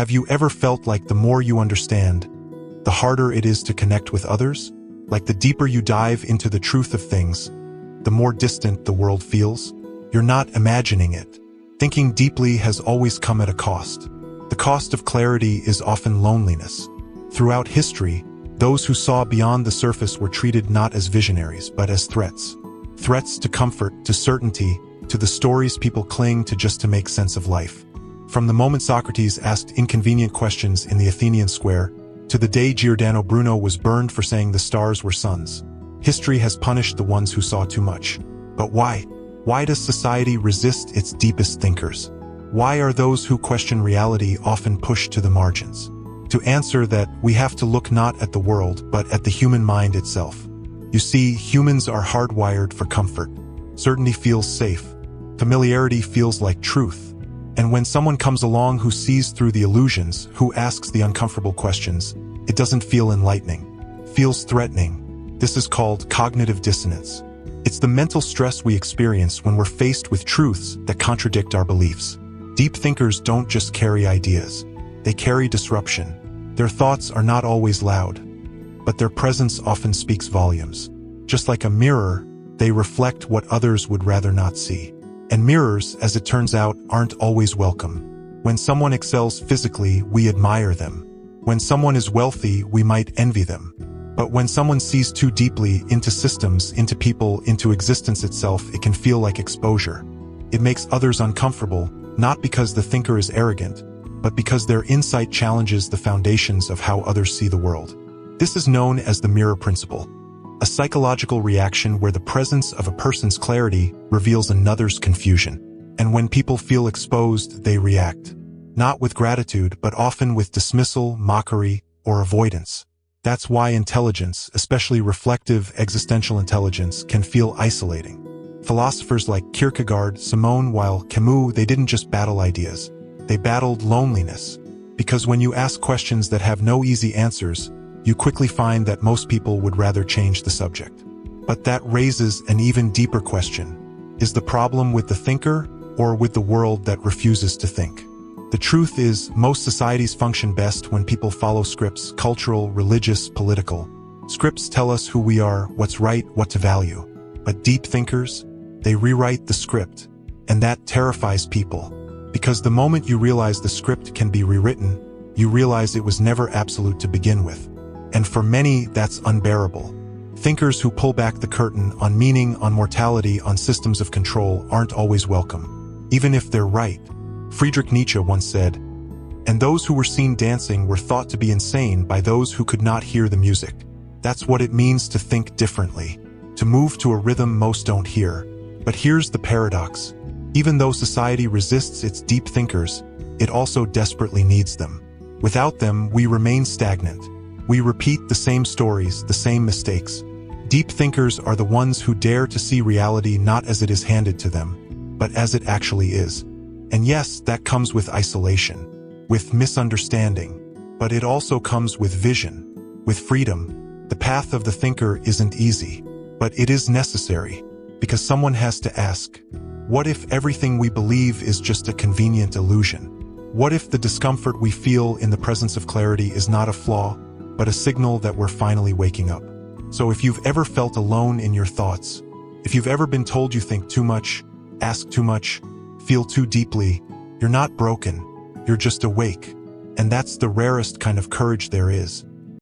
Have you ever felt like the more you understand, the harder it is to connect with others? Like the deeper you dive into the truth of things, the more distant the world feels? You're not imagining it. Thinking deeply has always come at a cost. The cost of clarity is often loneliness. Throughout history, those who saw beyond the surface were treated not as visionaries, but as threats. Threats to comfort, to certainty, to the stories people cling to just to make sense of life. From the moment Socrates asked inconvenient questions in the Athenian square, to the day Giordano Bruno was burned for saying the stars were suns, history has punished the ones who saw too much. But why? Why does society resist its deepest thinkers? Why are those who question reality often pushed to the margins? To answer that, we have to look not at the world, but at the human mind itself. You see, humans are hardwired for comfort. Certainty feels safe. Familiarity feels like truth. And when someone comes along who sees through the illusions, who asks the uncomfortable questions, it doesn't feel enlightening. It feels threatening. This is called cognitive dissonance. It's the mental stress we experience when we're faced with truths that contradict our beliefs. Deep thinkers don't just carry ideas. They carry disruption. Their thoughts are not always loud, but their presence often speaks volumes. Just like a mirror, they reflect what others would rather not see. And mirrors, as it turns out, aren't always welcome. When someone excels physically, we admire them. When someone is wealthy, we might envy them. But when someone sees too deeply into systems, into people, into existence itself, it can feel like exposure. It makes others uncomfortable, not because the thinker is arrogant, but because their insight challenges the foundations of how others see the world. This is known as the mirror principle, a psychological reaction where the presence of a person's clarity reveals another's confusion. And when people feel exposed, they react. Not with gratitude, but often with dismissal, mockery, or avoidance. That's why intelligence, especially reflective existential intelligence, can feel isolating. Philosophers like Kierkegaard, Simone Weil, Camus, they didn't just battle ideas. They battled loneliness. Because when you ask questions that have no easy answers, you quickly find that most people would rather change the subject. But that raises an even deeper question. Is the problem with the thinker or with the world that refuses to think? The truth is, most societies function best when people follow scripts, cultural, religious, political. Scripts tell us who we are, what's right, what to value. But deep thinkers, they rewrite the script, and that terrifies people. Because the moment you realize the script can be rewritten, you realize it was never absolute to begin with. And for many, that's unbearable. Thinkers who pull back the curtain on meaning, on mortality, on systems of control aren't always welcome, even if they're right. Friedrich Nietzsche once said, "And those who were seen dancing were thought to be insane by those who could not hear the music." That's what it means to think differently, to move to a rhythm most don't hear. But here's the paradox. Even though society resists its deep thinkers, it also desperately needs them. Without them, we remain stagnant. We repeat the same stories, the same mistakes. Deep thinkers are the ones who dare to see reality not as it is handed to them, but as it actually is. And yes, that comes with isolation, with misunderstanding, but it also comes with vision, with freedom. The path of the thinker isn't easy, but it is necessary, because someone has to ask, what if everything we believe is just a convenient illusion? What if the discomfort we feel in the presence of clarity is not a flaw, but a signal that we're finally waking up? So if you've ever felt alone in your thoughts, if you've ever been told you think too much, ask too much, feel too deeply, you're not broken, you're just awake. And that's the rarest kind of courage there is.